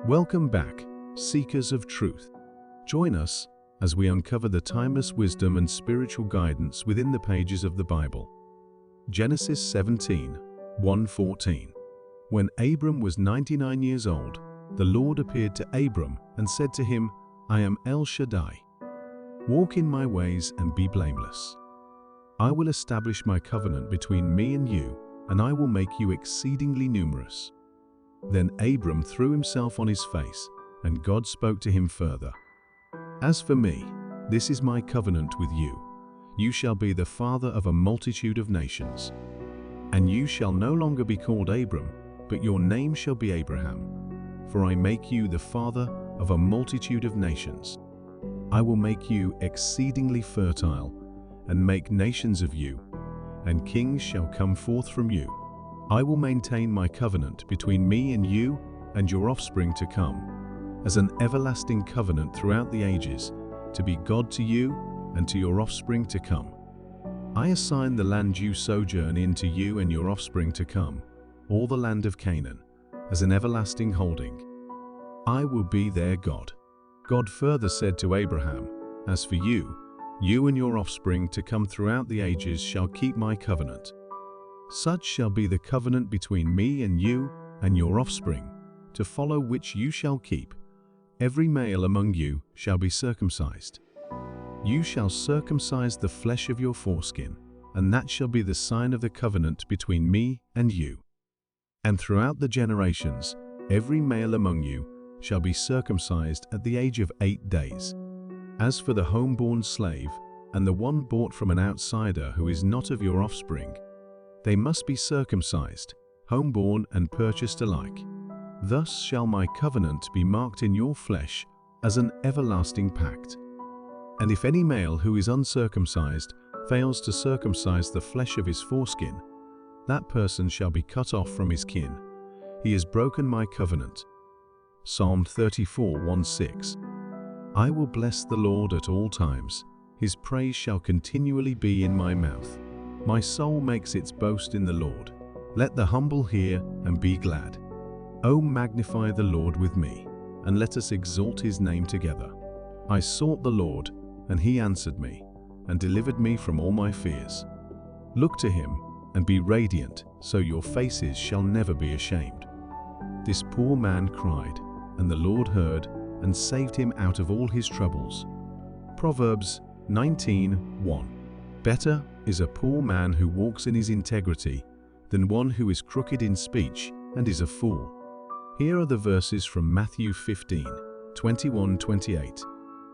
Welcome back, seekers of truth. Join us as we uncover the timeless wisdom and spiritual guidance within the pages of the Bible. Genesis 17:1-14. When Abram was 99 years old, the Lord appeared to Abram and said to him, I am El Shaddai. Walk in my ways and be blameless. I will establish my covenant between me and you, and I will make you exceedingly numerous. Then Abram threw himself on his face, and God spoke to him further. As for me, this is my covenant with you. You shall be the father of a multitude of nations. And you shall no longer be called Abram, but your name shall be Abraham. For I make you the father of a multitude of nations. I will make you exceedingly fertile, and make nations of you, and kings shall come forth from you. I will maintain my covenant between me and you and your offspring to come, as an everlasting covenant throughout the ages, to be God to you and to your offspring to come. I assign the land you sojourn in to you and your offspring to come, all the land of Canaan, as an everlasting holding. I will be their God. God further said to Abraham, As for you and your offspring to come throughout the ages shall keep my covenant. Such shall be the covenant between me and you and your offspring, to follow which you shall keep. Every male among you shall be circumcised. You shall circumcise the flesh of your foreskin, and that shall be the sign of the covenant between me and you. And throughout the generations, every male among you shall be circumcised at the age of 8 days. As for the homeborn slave, and the one bought from an outsider who is not of your offspring, they must be circumcised, homeborn and purchased alike. Thus shall my covenant be marked in your flesh as an everlasting pact. And if any male who is uncircumcised fails to circumcise the flesh of his foreskin, that person shall be cut off from his kin. He has broken my covenant. Psalm 34:1-6. I will bless the Lord at all times. His praise shall continually be in my mouth. My soul makes its boast in the Lord. Let the humble hear and be glad. O magnify the Lord with me, and let us exalt his name together. I sought the Lord, and he answered me, and delivered me from all my fears. Look to him, and be radiant, so your faces shall never be ashamed. This poor man cried, and the Lord heard, and saved him out of all his troubles. Proverbs 19:1. Better is a poor man who walks in his integrity than one who is crooked in speech and is a fool. Here are the verses from Matthew 15:21-28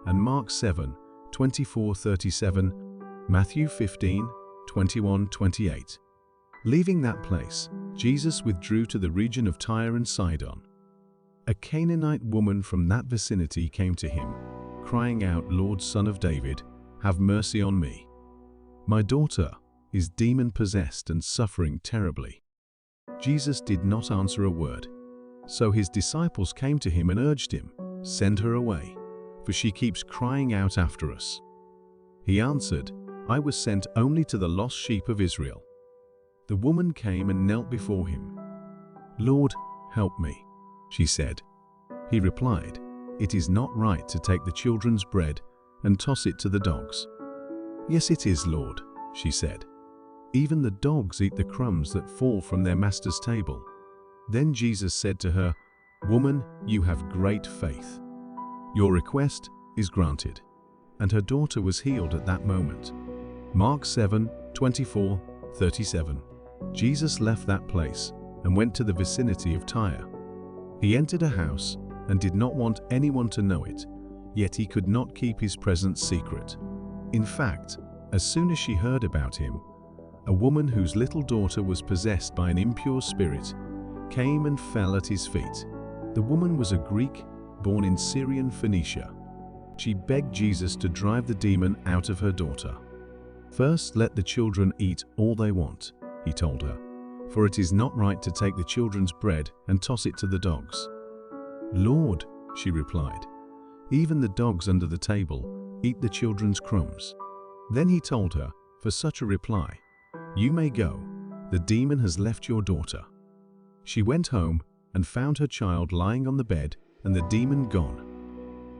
and Mark 7:24-37, Matthew 15:21-28. Leaving that place, Jesus withdrew to the region of Tyre and Sidon. A Canaanite woman from that vicinity came to him, crying out, Lord, Son of David, have mercy on me. My daughter is demon-possessed and suffering terribly. Jesus did not answer a word. So his disciples came to him and urged him, Send her away, for she keeps crying out after us. He answered, I was sent only to the lost sheep of Israel. The woman came and knelt before him. Lord, help me, she said. He replied, It is not right to take the children's bread and toss it to the dogs. Yes, it is, Lord, she said. Even the dogs eat the crumbs that fall from their master's table. Then Jesus said to her, Woman, you have great faith. Your request is granted. And her daughter was healed at that moment. Mark 7:24-37. Jesus left that place and went to the vicinity of Tyre. He entered a house and did not want anyone to know it, yet he could not keep his presence secret. In fact, as soon as she heard about him, a woman whose little daughter was possessed by an impure spirit came and fell at his feet. The woman was a Greek born in Syrian Phoenicia. She begged Jesus to drive the demon out of her daughter. First, let the children eat all they want, he told her, for it is not right to take the children's bread and toss it to the dogs. Lord, she replied, even the dogs under the table eat the children's crumbs. Then he told her, for such a reply, You may go, the demon has left your daughter. She went home and found her child lying on the bed and the demon gone.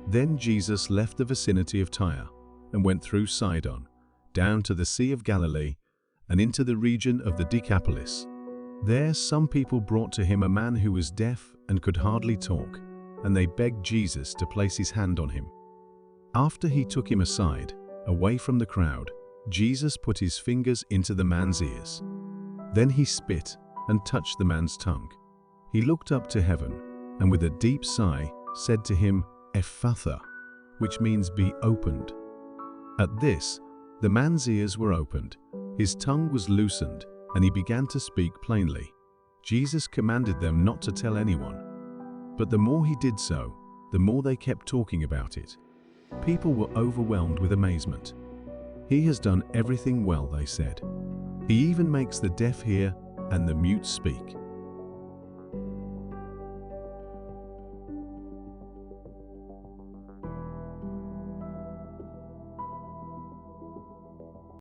Then Jesus left the vicinity of Tyre and went through Sidon, down to the Sea of Galilee, and into the region of the Decapolis. There some people brought to him a man who was deaf and could hardly talk, and they begged Jesus to place his hand on him. After he took him aside, away from the crowd, Jesus put his fingers into the man's ears. Then he spit and touched the man's tongue. He looked up to heaven, and with a deep sigh said to him, Ephphatha, which means be opened. At this, the man's ears were opened, his tongue was loosened, and he began to speak plainly. Jesus commanded them not to tell anyone. But the more he did so, the more they kept talking about it. People were overwhelmed with amazement. He has done everything well, they said. He even makes the deaf hear and the mute speak.